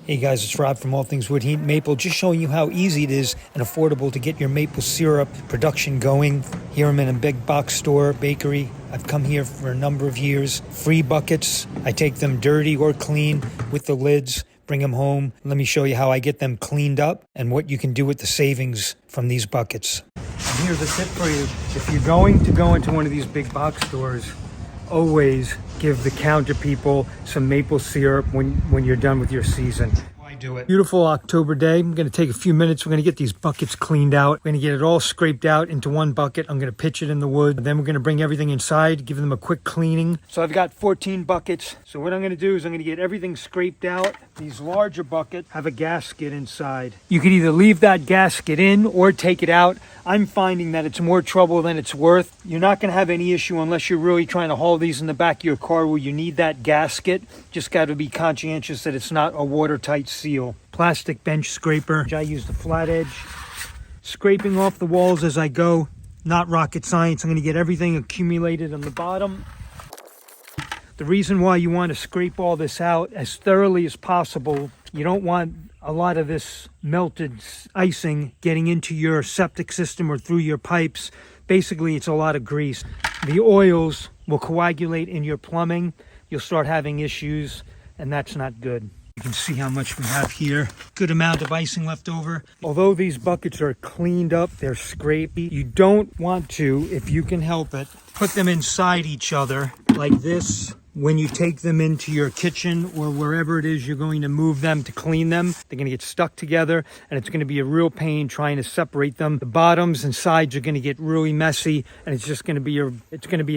Hey guys, it's Rob from All Things Wood Heat Maple, just showing you how easy it is and affordable to get your maple syrup production going. Here I'm in a big box store, bakery. I've come here for a number of years. Free buckets. I take them dirty or clean with the lids, bring them home. Let me show you how I get them cleaned up and what you can do with the savings from these buckets. And here's a tip for you. If you're going to go into one of these big box stores, always give the counter people some maple syrup when you're done with your season. Why do it? Beautiful October day. I'm going to take a few minutes. We're going to get these buckets cleaned out. We're going to get it all scraped out into one bucket. I'm going to pitch it in the wood. Then we're going to bring everything inside, give them a quick cleaning. So I've got 14 buckets. So what I'm going to do is I'm going to get everything scraped out. These larger buckets have a gasket inside. You could either leave that gasket in or take it out. I'm finding that it's more trouble than it's worth. You're not going to have any issue unless you're really trying to haul these in the back of your car where you need that gasket. Just got to be conscientious that it's not a watertight seal. Plastic bench scraper. I use the flat edge. Scraping off the walls as I go. Not rocket science. I'm going to get everything accumulated on the bottom. The reason why you want to scrape all this out as thoroughly as possible, you don't want a lot of this melted icing getting into your septic system or through your pipes. Basically, it's a lot of grease. The oils will coagulate in your plumbing. You'll start having issues, and that's not good. You can see how much we have here. Good amount of icing left over. Although these buckets are cleaned up, they're scrapey. You don't want to, if you can help it, put them inside each other like this. When you take them into your kitchen or wherever it is you're going to move them to clean them, they're going to get stuck together and it's going to be a real pain trying to separate them. The bottoms and sides are going to get really messy and it's just going to be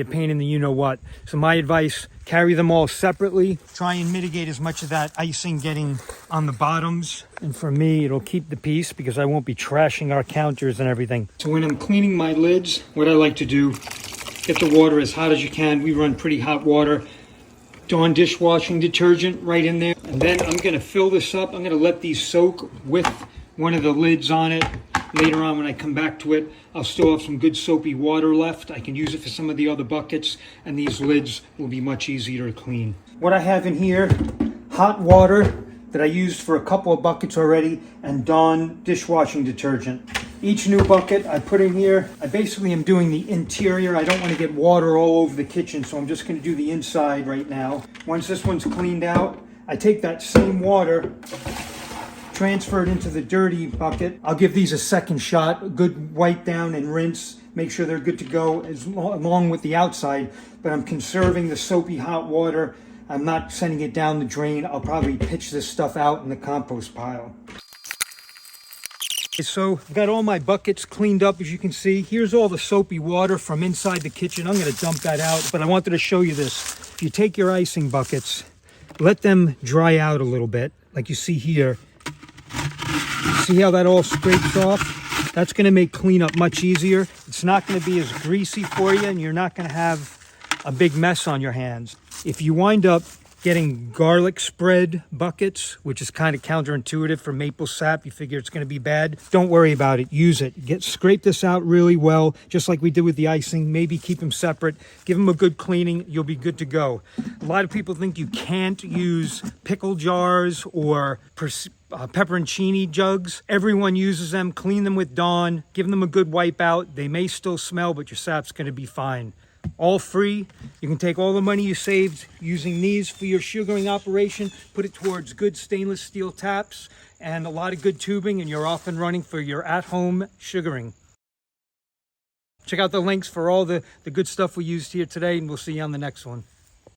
a pain in the you-know-what. So my advice, carry them all separately. Try and mitigate as much of that icing getting on the bottoms. And for me, it'll keep the peace because I won't be trashing our counters and everything. So when I'm cleaning my lids, what I like to do, get the water as hot as you can. We run pretty hot water. Dawn dishwashing detergent right in there. And then I'm going to fill this up. I'm going to let these soak with one of the lids on it. Later on when I come back to it, I'll still have some good soapy water left. I can use it for some of the other buckets, and these lids will be much easier to clean. What I have in here, hot water that I used for a couple of buckets already, and Dawn dishwashing detergent. Each new bucket I put in here, I basically am doing the interior. I don't want to get water all over the kitchen, so I'm just going to do the inside right now. Once this one's cleaned out, I take that same water, transfer it into the dirty bucket. I'll give these a second shot, a good wipe down and rinse. Make sure they're good to go along with the outside, but I'm conserving the soapy hot water. I'm not sending it down the drain. I'll probably pitch this stuff out in the compost pile. So I've got all my buckets cleaned up, as you can see. Here's all the soapy water from inside the kitchen. I'm going to dump that out, but I wanted to show you this. If you take your icing buckets, let them dry out a little bit, like you see here. See how that all scrapes off? That's going to make cleanup much easier. It's not going to be as greasy for you, and you're not going to have a big mess on your hands. If you wind up getting garlic spread buckets, which is kind of counterintuitive for maple sap, you figure it's going to be bad, don't worry about it. Use it. Scrape this out really well, just like we did with the icing. Maybe keep them separate. Give them a good cleaning. You'll be good to go. A lot of people think you can't use pickle jars or pepperoncini jugs. Everyone uses them. Clean them with Dawn. Give them a good wipe out. They may still smell, but your sap's going to be fine. All free. You can take all the money you saved using these for your sugaring operation, put it towards good stainless steel taps and a lot of good tubing, and you're off and running for your at-home sugaring. Check out the links for all the good stuff we used here today, and we'll see you on the next one.